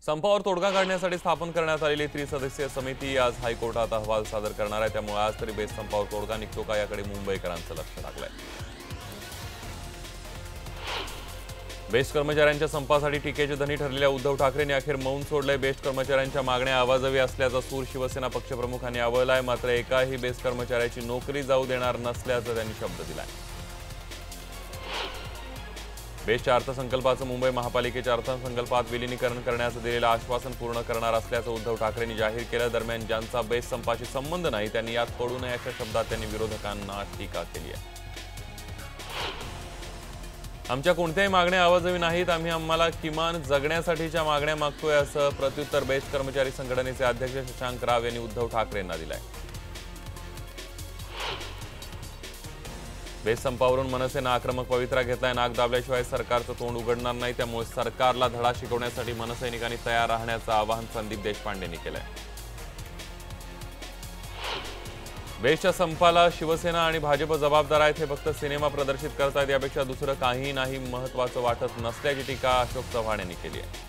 संपावर तोडगा काढण्यासाठी स्थापन करण्यात आलेली त्रिसदस्यीय समिती आज हायकोर्टात अहवाल सादर करणार आहे। त्यामुळे आज तरी बेस्ट संपावर तोडगा निघतो का याकडे मुंबईकरांचं लक्ष लागलंय। बेस्ट कर्मचाऱ्यांच्या संपासाठी टीकेचे धनी ठरलेल्या उद्धव ठाकरेंनी अखेर मौन सोडलंय। बेस्ट कर्मचाऱ्यांच्या मागण्या आवाजवी असल्याचा सूर शिवसेना पक्षप्रमुखांनी आवळलाय। मात्र एकाही बेस्ट कर्मचाऱ्याची नोकरी जाऊ देणार नसल्याचं त्यांनी शब्द दिलाय। बेस्टच्या अर्थसंकल्पाचं मुंबई महापालिकेच्या अर्थसंकल्पात विलीनीकरण करण्याचं दिलेलं आश्वासन पूर्ण करणार असल्याचं उद्धव ठाकरेंनी जाहीर केलं। दरम्यान ज्यांचा बेस्ट संपाशी संबंध नाही त्यांनी यात पडू नये अशा शब्दात त्यांनी विरोधकांना टीका केली आहे। आमच्या कोणत्याही मागण्या आवाजवी नाहीत, आम्हाला किमान जगण्यासाठीच्या मागण्या मागतोय असं प्रत्युत्तर बेस्ट कर्मचारी संघटनेचे अध्यक्ष शशांक राव यांनी उद्धव ठाकरेंना दिलंय। बेस्ट संपावरून मनसेनं आक्रमक पवित्रा घेतलाय। नाक दाबल्याशिवाय सरकारचं तोंड उघडणार नाही, त्यामुळे सरकारला धडा शिकवण्यासाठी मनसैनिकांनी तयार राहण्याचं आवाहन संदीप देशपांडेंनी केलंय। बेस्टच्या संपाला शिवसेना आणि भाजप जबाबदार आहेत, हे फक्त सिनेमा प्रदर्शित करतायत, यापेक्षा दुसरं काही नाही महत्त्वाचं वाटत नसल्याची टीका अशोक चव्हाण यांनी केली आहे।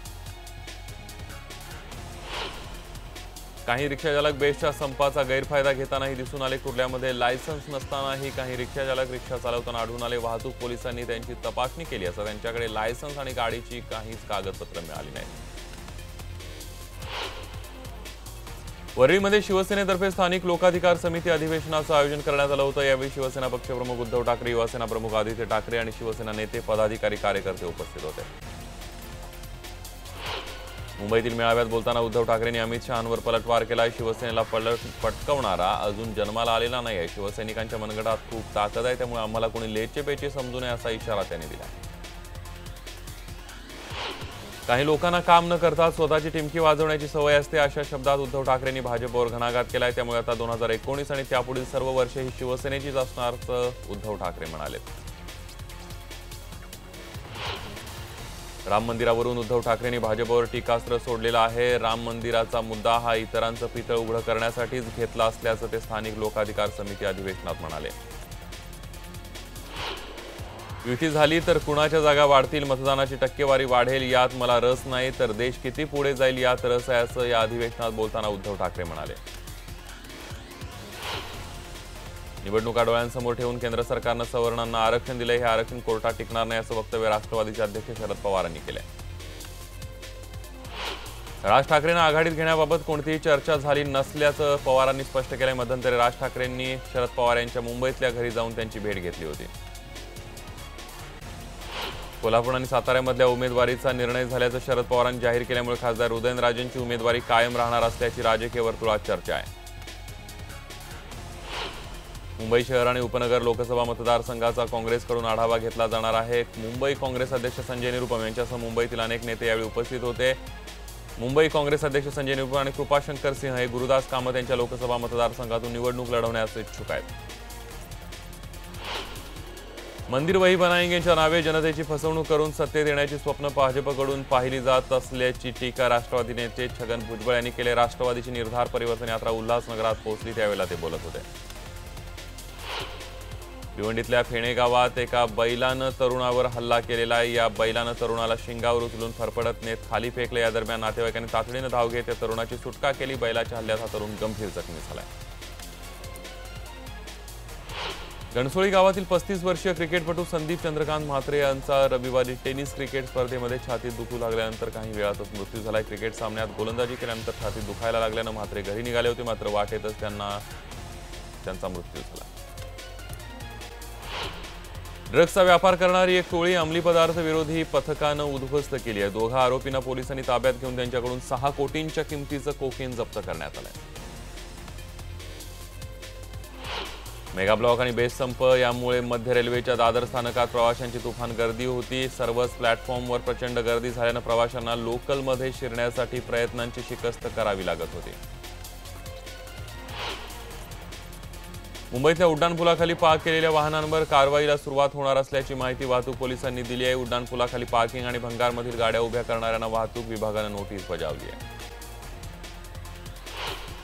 काही रिक्षाचालक बेस्टच्या संपाचा गैरफायदा घेतानाही दिसून आले। कुर्ल्यामध्ये लायसन्स नसतानाही काही रिक्षाचालक रिक्षा चालवताना आढळून आले। वाहतूक पोलिसांनी त्यांची तपासणी केली असता त्यांच्याकडे लायसन्स आणि गाडीची काहीच कागदपत्र मिळाली नाहीत। वरळीमध्ये शिवसेनेतर्फे स्थानिक लोकाधिकार समिती अधिवेशनाचं आयोजन करण्यात आलं होतं। यावेळी शिवसेना पक्षप्रमुख उद्धव ठाकरे, युवासेना प्रमुख आदित्य ठाकरे आणि शिवसेना नेते, पदाधिकारी, कार्यकर्ते उपस्थित होते। मुंबईतील मेळाव्यात बोलताना उद्धव ठाकरेंनी अमित शहांवर पलटवार केलाय। शिवसेनेला पटकवणारा अजून जन्माला आलेला नाहीये। शिवसैनिकांच्या मनगटात खूप ताकद आहे, त्यामुळे आम्हाला कोणी लेचेपेचे समजू नये असा इशारा त्यांनी दिला। काही लोकांना काम न करता स्वतःची टिमकी वाजवण्याची सवय असते, अशा शब्दात उद्धव ठाकरेंनी भाजपवर घणाघात केलाय। त्यामुळे आता 2019 आणि त्यापुढील सर्व वर्षे ही शिवसेनेचीच असणारचं उद्धव ठाकरे म्हणाले। राम मंदिरावरून उद्धव ठाकरेंनी भाजपवर टीकास्त्र सोडलेलं आहे। राम मंदिराचा मुद्दा हा इतरांचं पितळ उघडं करण्यासाठीच घेतला असल्याचं ते स्थानिक लोकाधिकार समिती अधिवेशनात म्हणाले। युती झाली तर कुणाच्या जागा वाढतील, मतदानाची टक्केवारी वाढेल यात मला रस नाही, तर देश किती पुढे जाईल यात रस आहे असं या अधिवेशनात बोलताना उद्धव ठाकरे म्हणाले। निवडणुका डोळ्यांसमोर ठेवून केंद्र सरकारनं सवर्णांना आरक्षण दिले, हे आरक्षण कोर्टात टिकणार नाही असं वक्तव्य राष्ट्रवादीचे अध्यक्ष शरद पवारांनी केले। राज ठाकरेंना आघाडीत घेण्याबाबत कोणतीही चर्चा झाली नसल्याचं पवारांनी स्पष्ट केलंय। मध्यंतरी राज ठाकरेंनी शरद पवार यांच्या मुंबईतल्या घरी जाऊन त्यांची भेट घेतली होती। कोल्हापूर आणि साताऱ्यामधल्या उमेदवारीचा निर्णय झाल्याचं शरद पवारांनी जाहीर केल्यामुळे खासदार उदयनराजेंची उमेदवारी कायम राहणार असल्याची राजकीय वर्तुळात चर्चा आहे। मुंबई शहर आणि उपनगर लोकसभा मतदारसंघाचा काँग्रेसकडून आढावा घेतला जाणार आहे। मुंबई काँग्रेस अध्यक्ष संजय निरुपम यांच्यासह मुंबईतील अनेक नेते यावेळी उपस्थित होते। मुंबई काँग्रेस अध्यक्ष संजय निरुपम आणि कृपाशंकर सिंह हे गुरुदास कामत यांच्या लोकसभा मतदारसंघातून निवडणूक लढवण्यास इच्छुक आहेत। मंदिर वही बनाएंगेच्या नावे जनतेची फसवणूक करून सत्तेत येण्याची स्वप्न भाजपकडून पाहिली जात असल्याची टीका राष्ट्रवादी नेते छगन भुजबळ यांनी केली। राष्ट्रवादीची निर्धार परिवर्तन यात्रा उल्हासनगरात पोहोचली, त्यावेळेला ते बोलत होते। भिवंडीतल्या फेणे गावात एका बैलानं तरुणावर हल्ला केलेला आहे। या बैलानं तरुणाला शिंगावर उचलून फरफडत नेत खाली फेकले। या दरम्यान नातेवाईकांनी तातडीनं धाव घेत त्या तरुणाची सुटका केली। बैलाच्या हल्ल्यात हा तरुण गंभीर जखमी झालाय। घणसोळी गावातील 35 वर्षीय क्रिकेटपटू संदीप चंद्रकांत म्हात्रे यांचा रविवारी टेनिस क्रिकेट स्पर्धेमध्ये छातीत दुखू लागल्यानंतर काही वेळातच मृत्यू झालाय। क्रिकेट सामन्यात गोलंदाजी केल्यानंतर छातीत दुखायला लागल्यानं म्हात्रे घरी निघाले होते, मात्र वाटेतच त्यांचा मृत्यू झाला। ड्रग्सचा व्यापार करणारी एक टोळी अंमली पदार्थ विरोधी पथकानं उद्ध्वस्त केली आहे। दोघा आरोपींना पोलिसांनी ताब्यात घेऊन त्यांच्याकडून 6 कोटींच्या किमतीचं कोकेन जप्त करण्यात आलंय। मेगा ब्लॉक आणि बेस्ट संप यामुळे मध्य रेल्वेच्या दादर स्थानकात प्रवाशांची तुफान गर्दी होती। सर्वच प्लॅटफॉर्मवर प्रचंड गर्दी झाल्यानं प्रवाशांना लोकलमध्ये शिरण्यासाठी प्रयत्नांची शिकस्त करावी लागत होती। मुंबईतल्या उड्डाणपुलाखाली पार्क केलेल्या वाहनांवर कारवाईला सुरुवात होणार असल्याची माहिती वाहतूक पोलिसांनी दिली आहे। उड्डाणपुलाखाली पार्किंग आणि भंगारमधील गाड्या उभ्या करणाऱ्यांना वाहतूक विभागानं नोटीस बजावली आहे।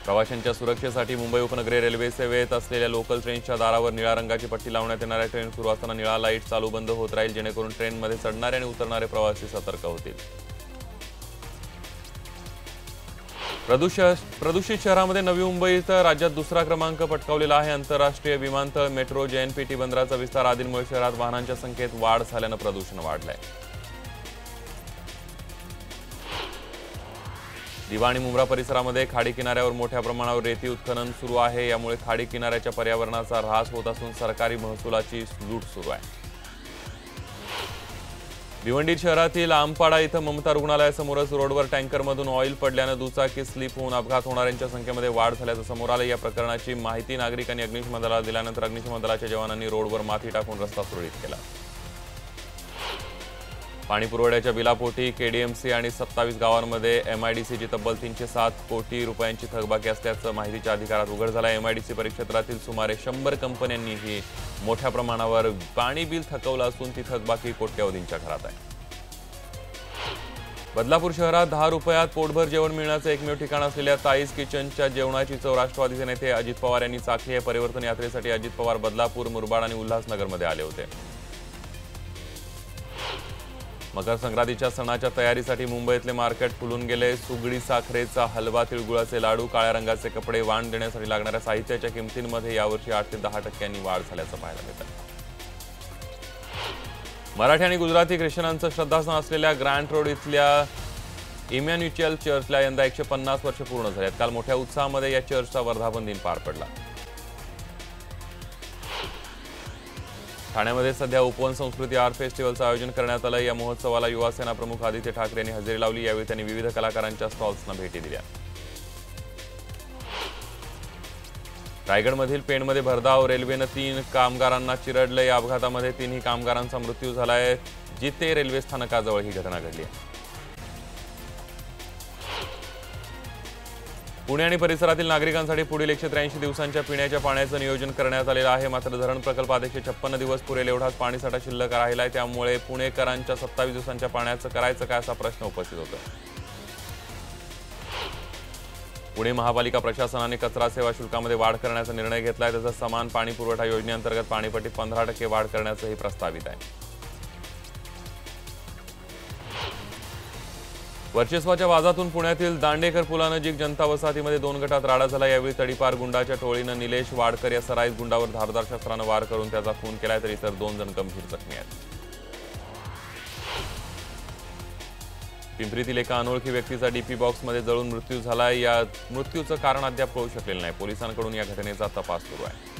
प्रवाशांच्या सुरक्षेसाठी मुंबई उपनगरीय रेल्वे सेवेत असलेल्या लोकल ट्रेनच्या दारावर निळ्या रंगाची पट्टी लावण्यात येणार आहे। ट्रेन सुरू असताना निळा लाईट चालू बंद होत राहील, जेणेकरून ट्रेनमध्ये चढणारे आणि उतरणारे प्रवासी सतर्क होतील। प्रदूषित शहरामध्ये नवी मुंबईत राज्यात दुसरा क्रमांक पटकावलेला आहे. आंतरराष्ट्रीय विमानतळ, मेट्रो, JNPT बंदराचा विस्तार आदींमुळे शहरात वाहनांच्या संख्येत वाढ झाल्यानं प्रदूषण वाढलंय. दिवा आणि मुंब्रा परिसरामध्ये खाडी किनाऱ्यावर मोठ्या प्रमाणावर रेती उत्खनन सुरू आहे. यामुळे खाडी किनाऱ्याच्या पर्यावरणाचा ऱ्हास होत असून सरकारी महसुलाची लूट सुरू आहे. भिवंडी शहरातील आमपाडा इथं ममता रुग्णालयासमोरच रोडवर टँकरमधून ऑइल पडल्यानं दुचाकी स्लिप होऊन अपघात होणाऱ्यांच्या संख्येमध्ये वाढ झाल्याचं समोर आलं. या प्रकरणाची माहिती नागरिकांनी अग्निशमन दलाला दिल्यानंतर अग्निशमन दलाच्या जवानांनी रोडवर माती टाकून रस्ता सुरळीत केला. पाणी पुरवठ्याच्या बिलापोटी KDMC आणि 27 गावांमध्ये MIDCची तब्बल 307 कोटी रुपयांची थकबाकी असल्याचं माहितीच्या अधिकारात उघड झालं. MIDC परिक्षेत्रातील सुमारे 100 कंपन्यांनीही मोठ्या प्रमाणावर पाणी बिल थकवलं असून ती थकबाकी कोट्यवधींच्या घरात आहे. बदलापूर शहरात 10 रुपयात पोटभर जेवण मिळण्याचं एकमेव ठिकाण असलेल्या ताईज किचनच्या जेवणाची चव राष्ट्रवादीचे नेते अजित पवार यांनी चाखली आहे. परिवर्तन यात्रेसाठी अजित पवार बदलापूर, मुरबाड आणि उल्हासनगरमध्ये आले होते. मकर संक्रांतीच्या सणाच्या तयारीसाठी मुंबईतले मार्केट फुलून गेले. सुगडी, साखरेचा हलवा, तिळगुळाचे लाडू, काळ्या रंगाचे कपडे, वाण देण्यासाठी लागणाऱ्या साहित्याच्या किमतींमध्ये यावर्षी 8 ते 10% वाढ झाल्याचं पाहायला मिळतं. मराठी आणि गुजराती ख्रिश्चनांचं श्रद्धास्थान असलेल्या ग्रँट रोड इथल्या इमॅन्युअल चर्चला यंदा 150 वर्ष पूर्ण झाली आहेत. काल मोठ्या उत्साहामध्ये या चर्चचा वर्धापन दिन पार पडला. ठाण्यामध्ये सध्या उपवन संस्कृती आर्ट फेस्टिवलचं आयोजन करण्यात आलं. या महोत्सवाला युवासेना प्रमुख आदित्य ठाकरे यांनी हजेरी लावली. यावेळी त्यांनी विविध कलाकारांच्या स्टॉल्सना भेटी दिल्या. रायगडमधील पेणमध्ये भरधाव रेल्वेनं 3 कामगारांना चिरडलं. या अपघातामध्ये 3ही कामगारांचा मृत्यू झालाय. जिते रेल्वे स्थानकाजवळ ही घटना घडली आहे. पुणे आणि परिसरातील नागरिकांसाठी पुढील 183 दिवसांच्या पिण्याच्या पाण्याचं नियोजन करण्यात आलेलं आहे. मात्र धरण प्रकल्पात 156 दिवस पुरेल एवढाच पाणीसाठा शिल्लक राहिलाय. त्यामुळे पुणेकरांच्या 27 दिवसांच्या पाण्याचं करायचं काय असा प्रश्न उपस्थित होतो. पुणे महापालिका प्रशासनाने कचरा सेवा शुल्कामध्ये वाढ करण्याचा निर्णय घेतलाय. तसंच समान पाणी पुरवठा योजनेअंतर्गत पाणीपट्टीत 15% वाढ करण्याचंही प्रस्तावित आहे. वर्चस्वाच्या वादातून पुण्यातील दांडेकर पुलानजीक जनता वसाहतीमध्ये 2 गटात राडा झाला. यावेळी तडीपार गुंडाच्या टोळीनं निलेश वाडकर या सराईत गुंडावर धारदार शस्त्रानं वार करून त्याचा खून केलाय. तर इतर 2 जण गंभीर जखमी आहेत. पिंपरीतील एका अनोळखी व्यक्तीचा DP बॉक्समध्ये जळून मृत्यू झालाय. या मृत्यूचं कारण अद्याप कळू शकलेलं नाही. पोलिसांकडून या घटनेचा तपास सुरू आहे.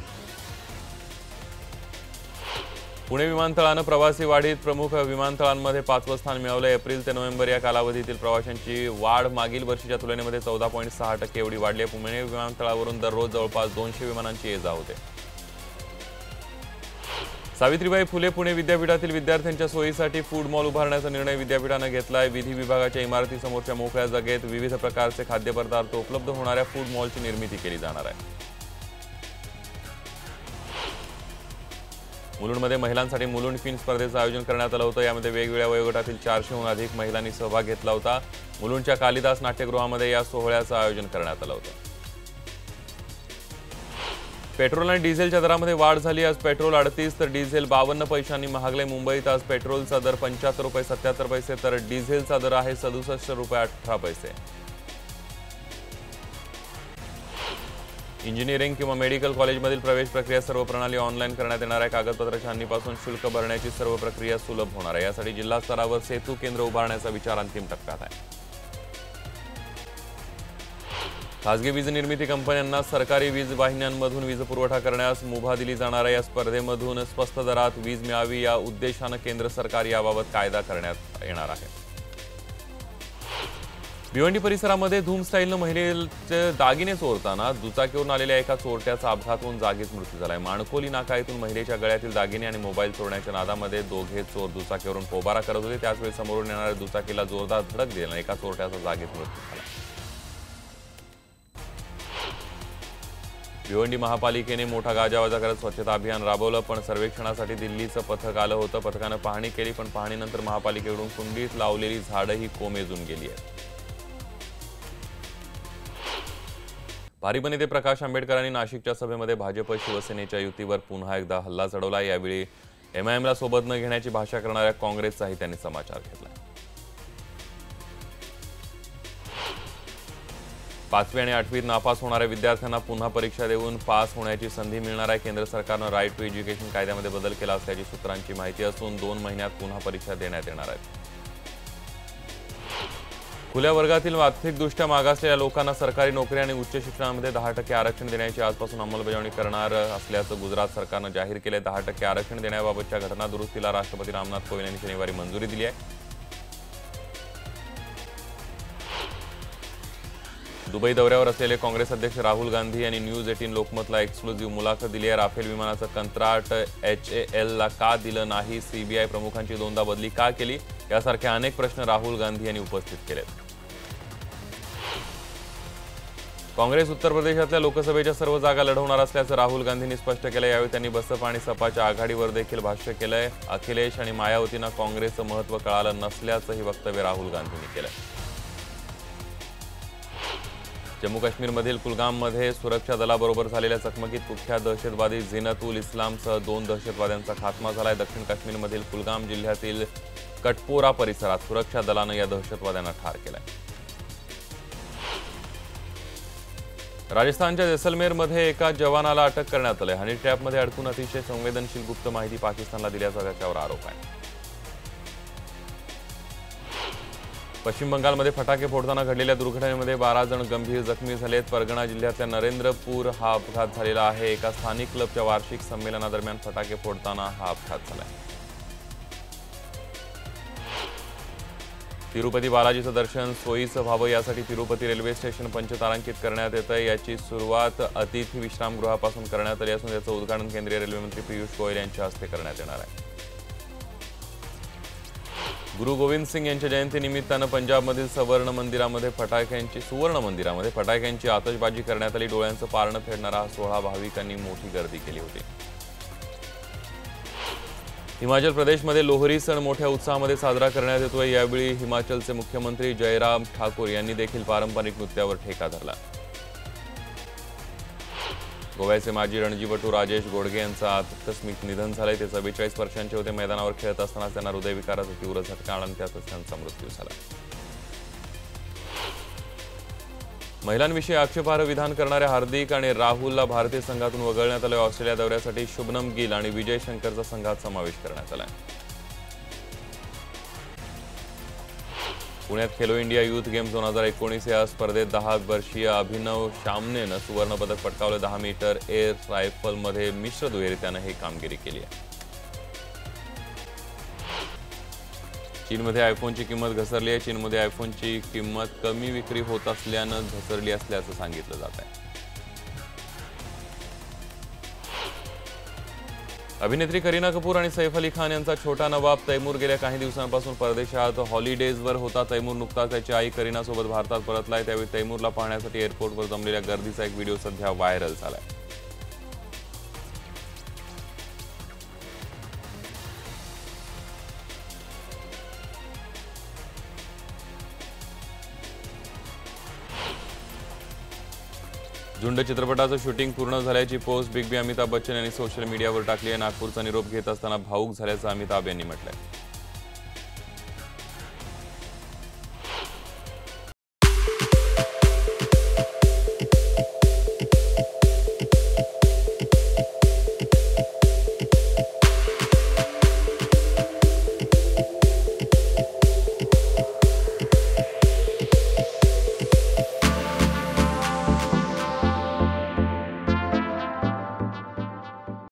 पुणे विमानतळानं प्रवासी वाढीत प्रमुख विमानतळांमध्ये 5वं स्थान मिळवलं. एप्रिल ते नोव्हेंबर या कालावधीतील प्रवाशांची वाढ मागील वर्षीच्या तुलनेमध्ये 14.6% एवढी वाढली आहे. पुणे विमानतळावरून दररोज जवळपास 200 विमानांची ये-जा होते. सावित्रीबाई फुले पुणे विद्यापीठातील विद्यार्थ्यांच्या सोयीसाठी फूड मॉल उभारण्याचा निर्णय विद्यापीठानं घेतलाय. विधी विभागाच्या इमारतीसमोरच्या मोकळ्या जागेत विविध प्रकारचे खाद्यपदार्थ उपलब्ध होणाऱ्या फूड मॉलची निर्मिती केली जाणार आहे. मुलुंडमध्ये महिलांसाठी मुलुंड क्वीन स्पर्धेचं आयोजन करण्यात आलं होतं. यामध्ये वेगवेगळ्या वयोगटातील 400हून अधिक महिलांनी सहभाग घेतला होता. मुलुंडच्या कालिदास नाट्यगृहामध्ये या सोहळ्याचं आयोजन करण्यात आलं होतं. पेट्रोल आणि डिझेलच्या दरामध्ये वाढ झाली. आज पेट्रोल 38 तर डिझेल 52 पैशांनी महागले. मुंबईत आज पेट्रोलचा दर 75 रुपये 77 पैसे तर डिझेलचा दर आहे 67 रुपये 18 पैसे. इंजिनिअरिंग किंवा मेडिकल कॉलेजमधील प्रवेश प्रक्रिया सर्व प्रणाली ऑनलाईन करण्यात येणार आहे. कागदपत्र छाननीपासून शुल्क भरण्याची सर्व प्रक्रिया सुलभ होणार आहे. यासाठी जिल्हा स्तरावर सेतू केंद्र उभारण्याचा विचार अंतिम टप्प्यात आहे. खासगी वीज निर्मिती कंपन्यांना सरकारी वीज वाहिन्यांमधून वीज पुरवठा करण्यास मुभा दिली जाणार आहे. या स्पर्धेमधून स्वस्त दरात वीज मिळावी या उद्देशानं केंद्र सरकार याबाबत कायदा करण्यात येणार आहे. भिवंडी परिसरामध्ये धूम स्टाईलनं महिलेचे दागिने चोरताना दुचाकीवरून आलेल्या एका चोरट्याचा अपघात होऊन जागीच मृत्यू झालाय. माणकोली नाका येथून महिलेच्या गळ्यातील दागिने आणि मोबाईल चोरण्याच्या नादामध्ये दोघे चोर दुचाकीवरून पोबारा करत होते. त्याचवेळी समोरून येणाऱ्या दुचाकीला जोरदार धडक दिल्याने एका चोरट्याचा जागीच मृत्यू झाला. भिवंडी महापालिकेने मोठा गाजावाजा करत स्वच्छता अभियान राबवलं. पण सर्वेक्षणासाठी दिल्लीचं पथक आलं होतं. पथकानं पाहणी केली पण पाहणीनंतर महापालिकेकडून कुंडीत लावलेली झाडंही कोमेजून गेली आहेत. भारिप नेते प्रकाश आंबेडकरांनी नाशिकच्या सभेमध्ये भाजप शिवसेनेच्या युतीवर पुन्हा एकदा हल्ला चढवला. यावेळी MIMला सोबत न घेण्याची भाषा करणाऱ्या काँग्रेसचाही त्यांनी समाचार घेतला. 5वी आणि 8वीत नापास होणाऱ्या विद्यार्थ्यांना पुन्हा परीक्षा देऊन पास होण्याची संधी मिळणार आहे। केंद्र सरकारनं राईट टू एज्युकेशन कायद्यामध्ये बदल केला असल्याची सूत्रांची माहिती असून 2 महिन्यात पुन्हा परीक्षा देण्यात येणार आहे। खुल्या वर्गातील आर्थिकदृष्ट्या मागासलेल्या लोकांना सरकारी नोकरी आणि उच्च शिक्षणामध्ये 10% आरक्षण देण्याची आजपासून अंमलबजावणी करणार असल्याचं गुजरात सरकारनं जाहीर केले। 10% आरक्षण देण्याबाबतच्या घटना दुरुस्तीला राष्ट्रपती रामनाथ कोविंद यांनी शनिवारी मंजुरी दिली आहे। दुबई दौऱ्यावर असलेले काँग्रेस अध्यक्ष राहुल गांधी यांनी न्यूज 18 लोकमतला एक्सक्लुझिव्ह मुलाखत दिली आहे। राफेल विमानाचं कंत्राट HAL ला का दिलं नाही, CBI प्रमुखांची 2दा बदली का केली, यासारखे अनेक प्रश्न राहुल गांधी यांनी उपस्थित केलेत। काँग्रेस उत्तर प्रदेशातल्या लोकसभेच्या सर्व जागा लढवणार असल्याचं राहुल गांधींनी स्पष्ट केलं। यावेळी त्यांनी बसपा आणि सपाच्या आघाडीवर देखील भाष्य केलंय। अखिलेश आणि मायावतींना काँग्रेसचं महत्त्व कळालं नसल्याचंही वक्तव्य राहुल गांधींनी केलं। जम्मू काश्मीरमधील कुलगाममध्ये सुरक्षा दलाबरोबर झालेल्या चकमकीत कुख्यात दहशतवादी झीनत उल इस्लामसह 2 दहशतवाद्यांचा खात्मा झालाय। दक्षिण काश्मीरमधील कुलगाम जिल्ह्यातील कटपोरा परिसरात सुरक्षा दलानं या दहशतवाद्यांना ठार केलंय। राजस्थानच्या जैसलमेरमध्ये एका जवानाला अटक करण्यात आली। हनी ट्रॅपमध्ये अडकून अतिशय संवेदनशील गुप्त माहिती पाकिस्तानला दिल्याचा त्याच्यावर आरोप आहे। पश्चिम बंगालमध्ये फटाके फोडताना घडलेल्या दुर्घटनेमध्ये 12 जण गंभीर जखमी झालेत। परगणा जिल्ह्यातल्या नरेंद्रपूर हा अपघात झालेला आहे। एका स्थानिक क्लबच्या वार्षिक संमेलनादरम्यान फटाके फोडताना हा अपघात झालाय। तिरुपती बालाजीचं दर्शन सोयीचं व्हावं यासाठी तिरुपती रेल्वे स्टेशन पंचतारांकित करण्यात येतंय। याची सुरुवात अतिथी विश्रामगृहापासून करण्यात आली असून त्याचं उद्घाटन केंद्रीय रेल्वे मंत्री पियुष गोयल यांच्या हस्ते करण्यात येणार आहे। गुरु गोविंद सिंग यांच्या जयंतीनिमित्तानं पंजाबमधील सुवर्ण मंदिरामध्ये फटाक्यांची आतषबाजी करण्यात आली। डोळ्यांचं पारणं फेडणारा हा सोहळा भाविकांनी मोठी गर्दी केली होती। हिमाचल प्रदेशमध्ये लोहरी सण मोठ्या उत्साहामध्ये साजरा करण्यात येतोय। यावेळी हिमाचलचे मुख्यमंत्री जयराम ठाकूर यांनी देखील पारंपरिक नृत्यावर ठेका धरला। गोव्याचे माजी रणजीपटू राजेश गोडगे यांचं आकस्मिक निधन झालंय। ते 44 वर्षांचे होते। मैदानावर खेळत असताना त्यांना हृदयविकाराचा तीव्र झटका आला आणि त्यातच त्यांचा मृत्यू झाला। महिलांविषयी आक्षेपार्ह विधान करणाऱ्या हार्दिक आणि राहुलला भारतीय संघातून वगळण्यात आले। ऑस्ट्रेलिया दौऱ्यासाठी शुभमन गिल आणि विजय शंकरचा संघात समावेश करण्यात आला। पुण्यात खेलो इंडिया यूथ गेम्स 2019 या स्पर्धेत 10 वर्षीय अभिनव शामनेनं सुवर्णपदक पटकावलं। 10 मीटर एअर रायफलमध्ये मिश्र दुहेरी त्यानं ही कामगिरी केली आहे। चीनमध्ये आयफोनची किंमत घसरली आहे। चीनमध्ये आयफोनची किंमत कमी विक्री होत असल्यानं घसरली असल्याचं सांगितलं जात आहे। अभिनेत्री करीना कपूर आणि सैफ अली खान यांचा छोटा नवाब तैमूर गेल्या काही दिवसांपासून परदेशात हॉलिडेजवर होता। तैमूर नुकताच त्याची आई करीनासोबत भारतात परतलाय। त्यावेळी तैमूरला पाहण्यासाठी एअरपोर्टवर जमलेल्या गर्दीचा एक व्हिडिओ सध्या व्हायरल झालाय। झुंड चित्रपटाचं शूटिंग पूर्ण झाल्याची पोस्ट बिग बी अमिताभ बच्चन यांनी सोशल मीडियावर टाकली आहे। नागपूरचा निरोप घेत असताना भावूक झाल्याचं अमिताभ यांनी म्हटलंय।